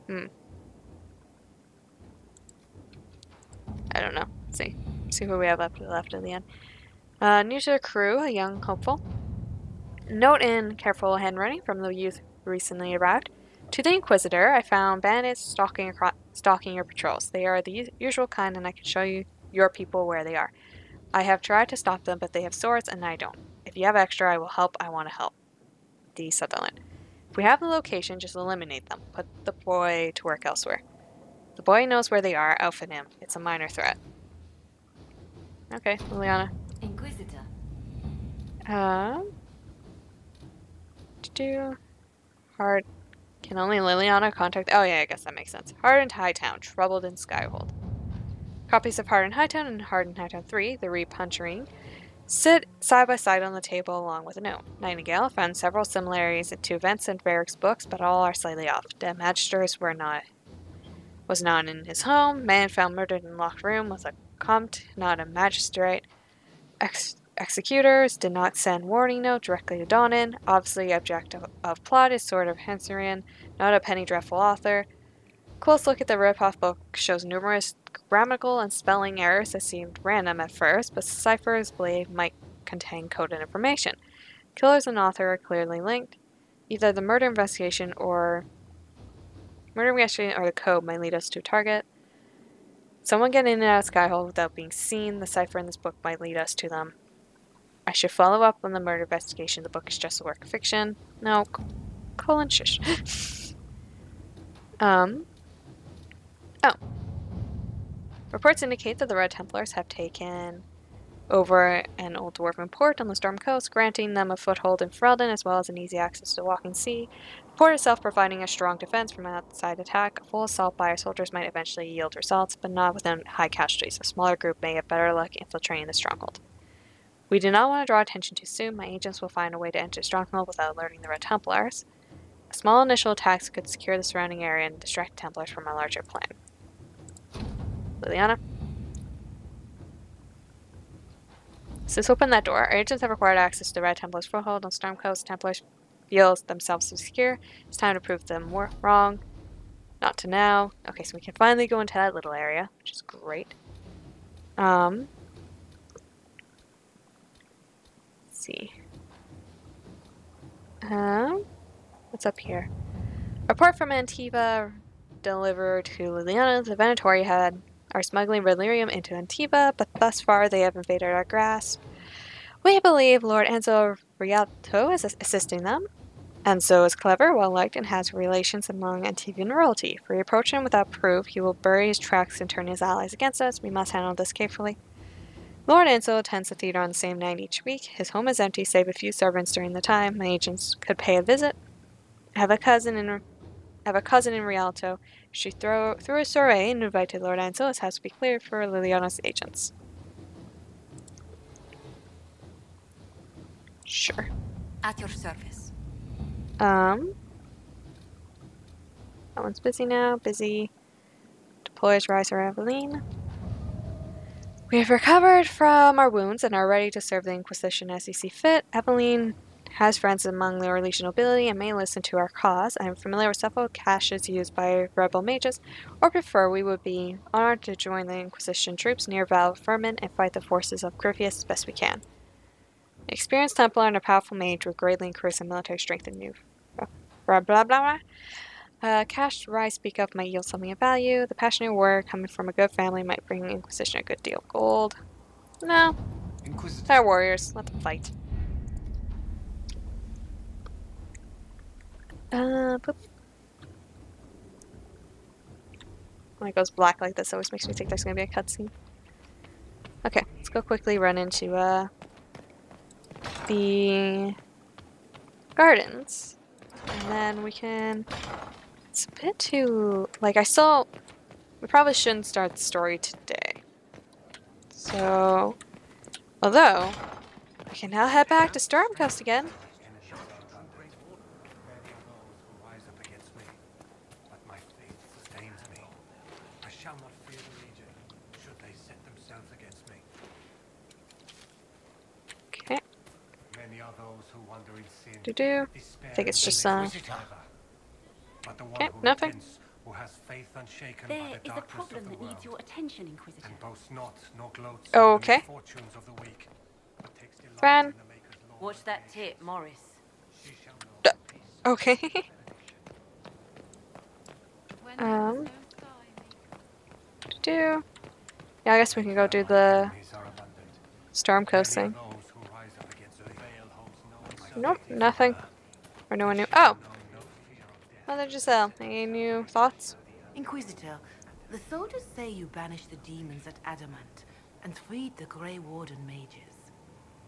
Hmm. I don't know. Let's see. See who we have left in the end. New to the crew, a young hopeful. Note in careful handwriting from the youth who recently arrived. To the Inquisitor, I found bandits stalking your patrols. They are the usual kind, and I can show you your people where they are. I have tried to stop them, but they have swords, and I don't. If you have extra, I will help. I want to help. D. Sutherland. If we have the location, just eliminate them. Put the boy to work elsewhere. The boy knows where they are. Outfit him. It's a minor threat. Okay, Liliana. Inquisitor. To do hard. Can only Liliana contact? Oh yeah, I guess that makes sense. Hardened Hightown, troubled in Skyhold. Copies of Hardened Hightown and Hardened Hightown 3, the Repunchering, sit side by side on the table along with a note. Nightingale found several similarities to events in Varric's books, but all are slightly off. The Magisters was not in his home. Man found murdered in locked room was a comte, not a magistrate. Executors did not send warning note directly to Donan. Obviously, object of plot is sort of Henserian, not a penny dreadful author. Close look at the ripoff book shows numerous grammatical and spelling errors that seemed random at first, but ciphers believed might contain coded information. Killers and author are clearly linked. Either the murder investigation or the code might lead us to a target. Someone getting in and out of Skyhold without being seen. The cipher in this book might lead us to them. I should follow up on the murder investigation. The book is just a work of fiction. No, colon shush. Oh. Reports indicate that the Red Templars have taken over an old dwarven port on the Storm Coast, granting them a foothold in Ferelden as well as an easy access to the Walking Sea. The port itself providing a strong defense from outside attack. A full assault by our soldiers might eventually yield results, but not within high casualties. A smaller group may have better luck infiltrating the stronghold. We do not want to draw attention too soon. My agents will find a way to enter Stronghold without alerting the Red Templars. A small initial attacks could secure the surrounding area and distract Templars from our larger plan. Liliana? Since open that door, our agents have acquired access to the Red Templars' foothold on Storm Coast. Templars feel themselves secure. It's time to prove them wrong. Not to now. Okay, so we can finally go into that little area, which is great. Let's see. What's up here? Apart from Antiva delivered to Liliana, the Venatori are smuggling Valyrium into Antiva, but thus far they have invaded our grasp. We believe Lord Enzo Rialto is assisting them. Enzo is clever, well-liked, and has relations among Antivan royalty. If we approach him without proof, he will bury his tracks and turn his allies against us. We must handle this carefully. Lord Enzo attends the theater on the same night each week. His home is empty, save a few servants during the time. My agents could pay a visit. I have a cousin in Rialto. She threw a soiree and invited Lord Enzo. His house to be cleared for Liliana's agents. Sure. At your service. That one's busy now. Busy. Deploys Riser Aveline. We have recovered from our wounds and are ready to serve the Inquisition as you see fit. Aveline has friends among the Orlesian nobility and may listen to our cause. I am familiar with several caches used by rebel mages, or prefer we would be honored to join the Inquisition troops near Val Fermin and fight the forces of Gryphius as best we can. An experienced Templar and a powerful mage would greatly increase in military strength and new. Blah blah blah. Cash rise speak of might yield something of value. The passionate warrior coming from a good family might bring Inquisition a good deal of gold. No. They're warriors. Let them fight. Boop. When it goes black like this, always makes me think there's going to be a cutscene. Okay, let's go quickly run into, the gardens. And then we can... It's a bit too... Like, we probably shouldn't start the story today. So... Although, we can now head back to Stormcoast again. Okay. I think it's just, okay, nothing. who has faith unshaken by There the is a darkness of problem the that needs your world, attention, Inquisitor. and boasts not nor gloats over the Okay. misfortunes of the weak, but takes delight Friend. in the Maker's law Watch and that creation. tip, Morris. She shall know D- peace Okay. and benediction. When there is no sky, do. Yeah, I guess we can go do My the enemies are abundant. storm coast Many are thing. those who rise up against the veil holds no Nope, certainty for nothing. her, Or no one but new. she will Oh, know no fear of death. Mother Giselle. Any new thoughts? Inquisitor, the soldiers say you banished the demons at Adamant and freed the Grey Warden mages.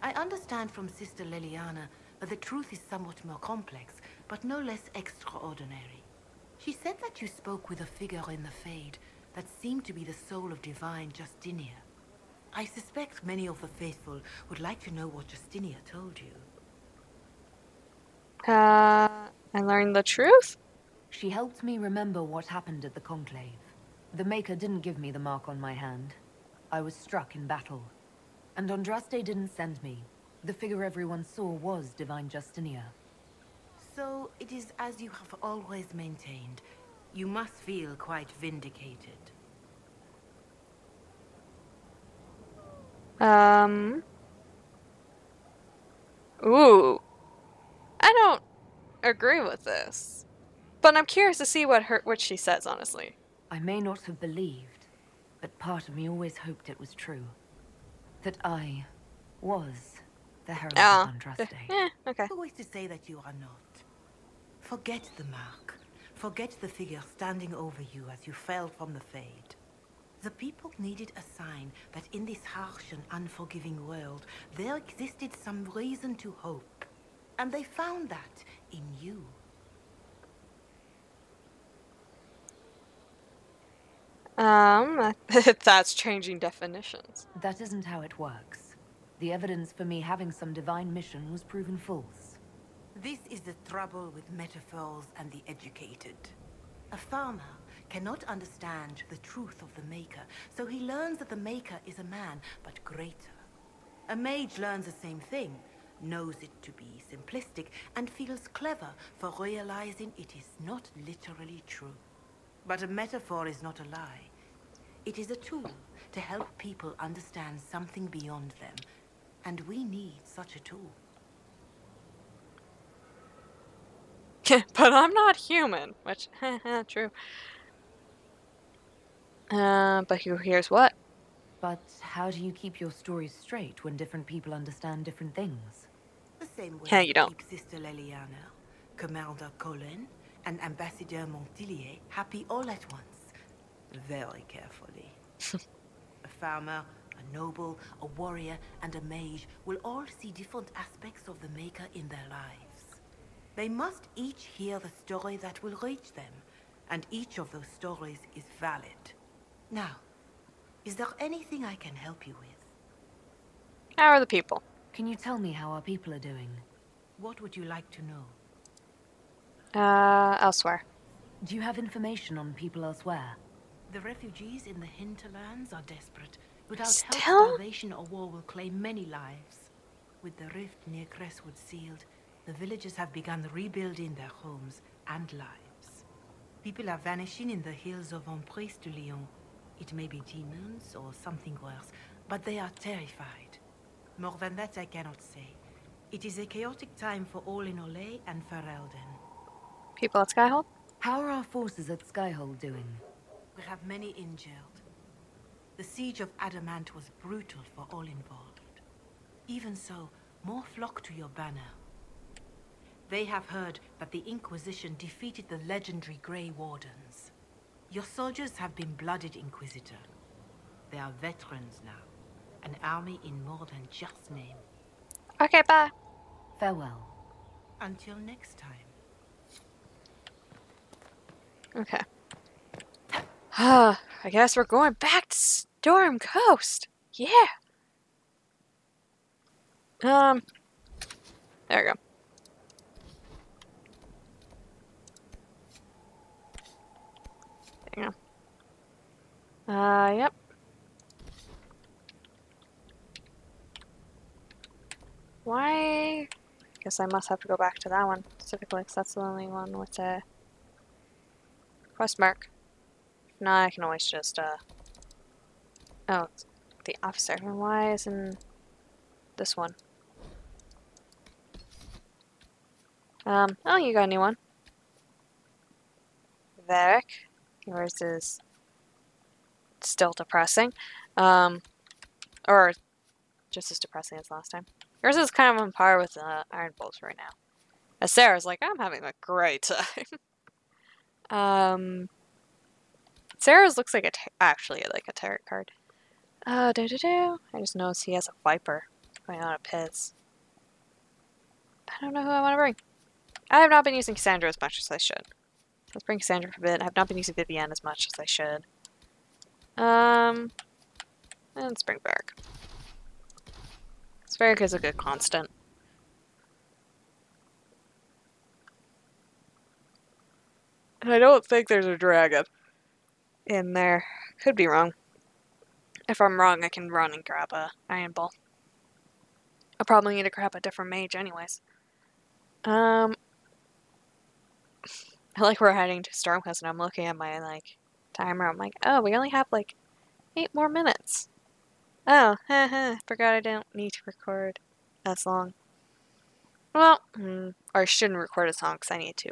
I understand from Sister Leliana that the truth is somewhat more complex, but no less extraordinary. She said that you spoke with a figure in the Fade that seemed to be the soul of divine Justinia. I suspect many of the faithful would like to know what Justinia told you. I learned the truth? She helped me remember what happened at the Conclave. The Maker didn't give me the mark on my hand. I was struck in battle. And Andraste didn't send me. The figure everyone saw was Divine Justinia. So it is as you have always maintained. You must feel quite vindicated. Ooh. I don't agree with this. But I'm curious to see what she says, honestly. I may not have believed, but part of me always hoped it was true. That I was the Herald of Andraste. Okay. Who is to say that you are not? Forget the mark. Forget the figure standing over you as you fell from the Fade. The people needed a sign that in this harsh and unforgiving world, there existed some reason to hope. And they found that in you. That's changing definitions. That isn't how it works. The evidence for me having some divine mission was proven false. This is the trouble with metaphors and the educated. A farmer cannot understand the truth of the Maker, so he learns that the Maker is a man, but greater. A mage learns the same thing, knows it to be simplistic, and feels clever for realizing it is not literally true. But a metaphor is not a lie. It is a tool to help people understand something beyond them, and we need such a tool. But I'm not human, which, true. But who hears what? But how do you keep your stories straight when different people understand different things? The same way Yeah, you don't. keep Sister Leliana, Commander Colin, and Ambassador Montillier happy all at once. Very carefully. A farmer, a noble, a warrior, and a mage will all see different aspects of the Maker in their lives. They must each hear the story that will reach them, and each of those stories is valid. Now, is there anything I can help you with? How are the people? Can you tell me how our people are doing? What would you like to know? Elsewhere. Do you have information on people elsewhere? The refugees in the hinterlands are desperate. Without Still? help, starvation or war will claim many lives. With the rift near Crestwood sealed, the villagers have begun rebuilding their homes and lives. People are vanishing in the hills of Emprise de Lyon. It may be demons or something worse, but they are terrified. More than that I cannot say. It is a chaotic time for all in Olay and Ferelden. People at Skyhold? How are our forces at Skyhold doing? We have many injured. The siege of Adamant was brutal for all involved. Even so, more flock to your banner. They have heard that the Inquisition defeated the legendary Grey Wardens. Your soldiers have been blooded, Inquisitor. They are veterans now. An army in more than just name. Okay, bye. Farewell. Until next time. Okay. I guess we're going back to Storm Coast. Yeah. There we go. There you go. Yep. Why? Guess I must have to go back to that one specifically, because that's the only one with a Quest mark. If not, I can always just, oh, it's the officer. Why isn't this one? Oh, you got a new one. Varric. Yours is still depressing. Or just as depressing as last time. Yours is kind of on par with Iron Bolts right now. As Sarah's like, I'm having a great time. Sarah's looks like actually like a tarot card. I just noticed he has a Viper going on a Piz. I don't know who I want to bring. I have not been using Cassandra as much as I should. Let's bring Cassandra for a bit. I have not been using Vivienne as much as I should. And let's bring Varric. Varric is a good constant. And I don't think there's a dragon in there. Could be wrong. If I'm wrong, I can run and grab a Iron Ball. I'll probably need to grab a different mage anyways. I like we're heading to Stormcast and I'm looking at my like timer. I'm like, oh, we only have like 8 more minutes. Oh, forgot I don't need to record as long. Well, or I shouldn't record as long because I need to,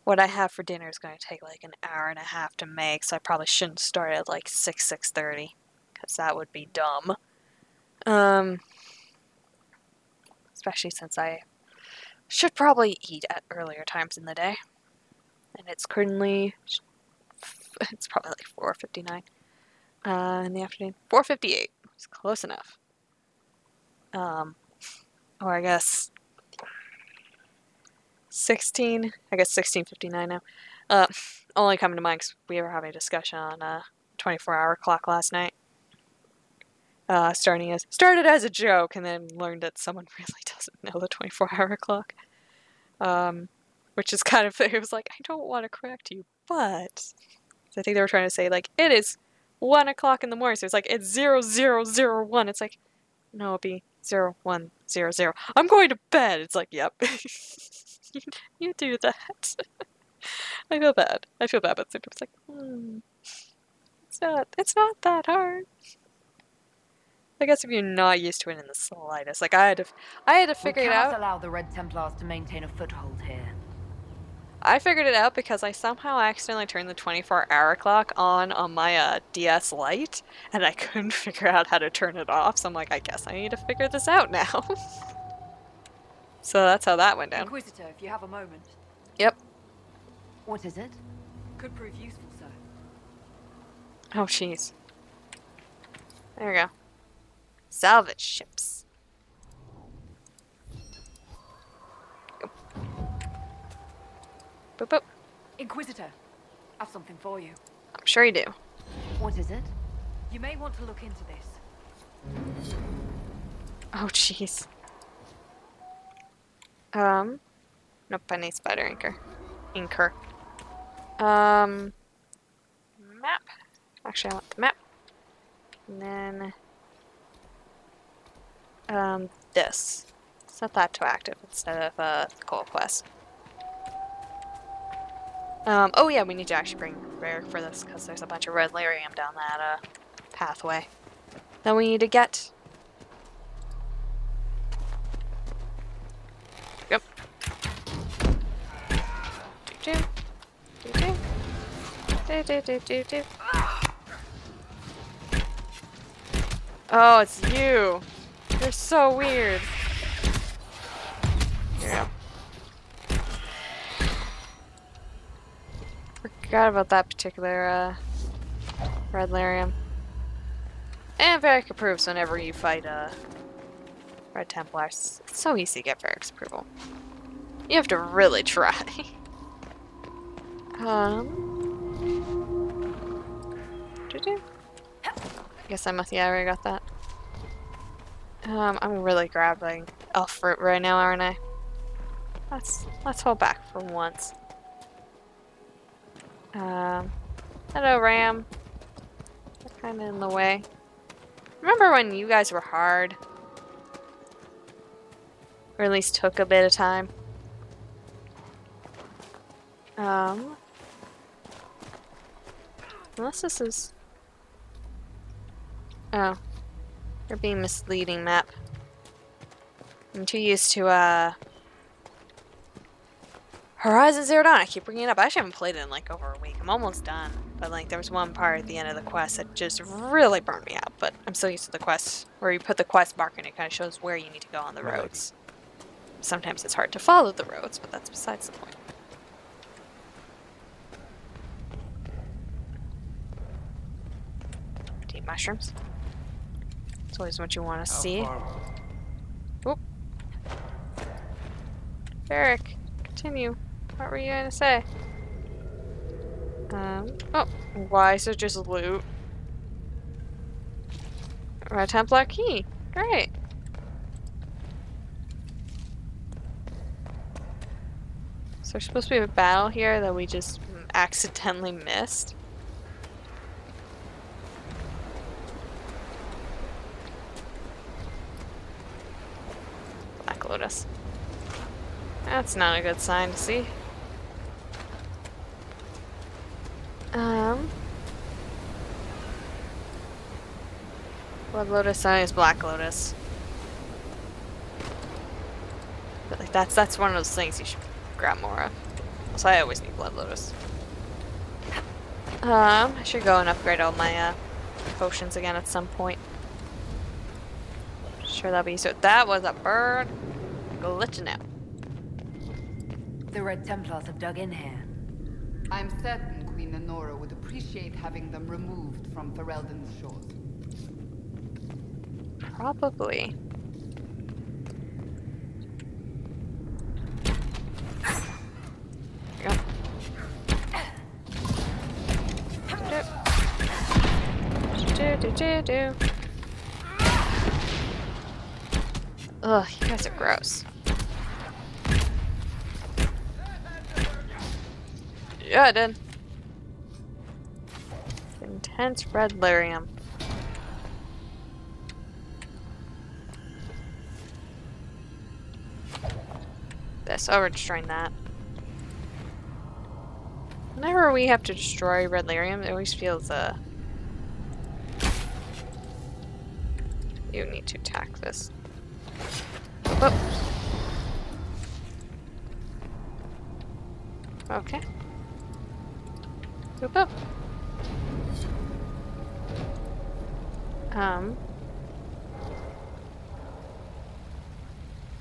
what I have for dinner is going to take like an hour and a half to make, so I probably shouldn't start at like 6:30, because that would be dumb. Especially since I should probably eat at earlier times in the day. And it's currently, it's probably like 4:59 in the afternoon. 4:58. It's close enough. Or I guess 16:59 now. Only coming to mind because we were having a discussion on 24-hour clock last night. Started as a joke and then learned that someone really doesn't know the 24-hour clock. Which is kind of, it was like, I don't want to correct you, but I think they were trying to say like, it is 1 o'clock in the morning, so it's like, it's 00:01. It's like, no, it'll be 01:00. I'm going to bed. It's like, yep. You do that. I feel bad. But it's like, it's not that hard. I guess if you're not used to it in the slightest, like I had to figure it out. We cannot allow the Red Templars to maintain a foothold here. I figured it out because I somehow accidentally turned the 24-hour clock on my DS Lite, and I couldn't figure out how to turn it off. So I'm like, I guess I need to figure this out now. So that's how that went down. Inquisitor, if you have a moment. Yep. What is it? Could prove useful, sir. Oh, jeez. There we go. Salvage ships. Go. Boop, boop. Inquisitor, I've something for you. I'm sure you do. What is it? You may want to look into this. Oh, jeez. Nope, I need spider inker. Map. Actually, I want the map. And then, this. Set that to active instead of, the coal quest. Oh yeah, we need to actually bring Rare for this, because there's a bunch of red lyrium down that, pathway. Then we need to get... Yep. Oh, it's you! You're so weird. Here we go. Forgot about that particular, red lyrium. And Varric approves whenever you fight, Red Templars. It's so easy to get Varric's approval. You have to really try. I guess I must, yeah, I already got that. I'm really grabbing elf fruit right now, aren't I? Let's hold back for once. Hello, Ram. They're kinda in the way. Remember when you guys were hard? Or at least took a bit of time? Unless this is... Oh. You're being misleading, map. I'm too used to, Horizon Zero Dawn. I keep bringing it up. I actually haven't played it in, like, over a week. I'm almost done. But, like, there was one part at the end of the quest that just really burned me out. But I'm so used to the quest where you put the quest marker and it kind of shows where you need to go on the roads. Sometimes it's hard to follow the roads, but that's besides the point. Deep mushrooms. It's always what you want to see. Oop. Eric, continue. What were you going to say? Oh, why is it just loot? Red Templar key. Great. So there's supposed to be a battle here that we just accidentally missed. Black Lotus. That's not a good sign to see. Blood Lotus is Black Lotus. But like that's one of those things you should grab more of. So I always need Blood Lotus. I should go and upgrade all my potions again at some point. Sure that'll be so. That was a bird glitching out. The Red Templars have dug in here. I'm certain Queen Lenora would appreciate having them removed from Ferelden's shores. Probably. There we go. Ugh, you guys are gross. Yeah, I did. Intense red lyrium. This. Oh, we're destroying that. Whenever we have to destroy red lyrium, it always feels, you need to attack this. Whoop. Okay. Boop boop.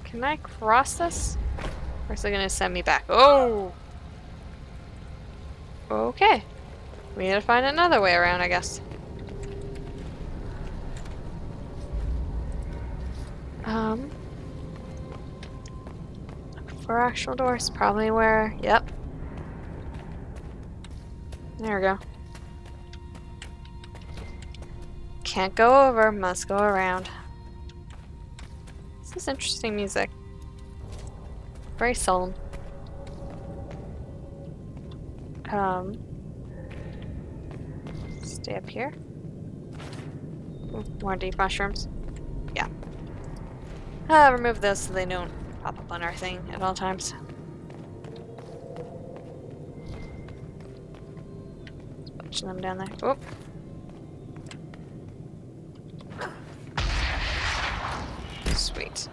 Can I cross this? Or is it gonna send me back? Oh! Okay. We need to find another way around, I guess. Look for actual doors. Probably where... Yep. There we go. Can't go over, must go around. This is interesting music. Very solemn. Stay up here. Ooh, more deep mushrooms. Yeah. Remove those so they don't pop up on our thing at all times. Let's bunch them down there. Oop. Sweet.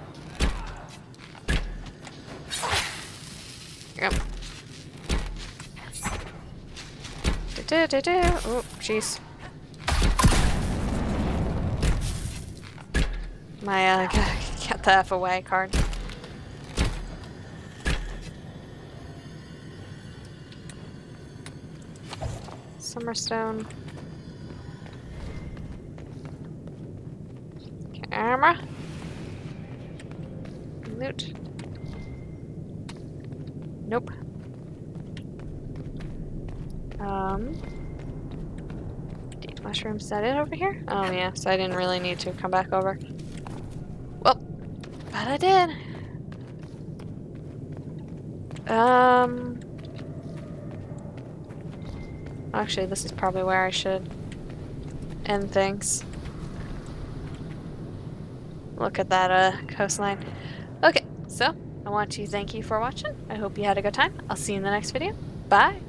Here we go. Oh, jeez. My, get the F away card. Summerstone. Camera. Loot. Nope. Deep mushrooms, is that it over here? Oh yeah, so I didn't really need to come back over. Well, but I did. Actually, this is probably where I should end things. Look at that coastline. Okay, so I want to thank you for watching. I hope you had a good time. I'll see you in the next video. Bye!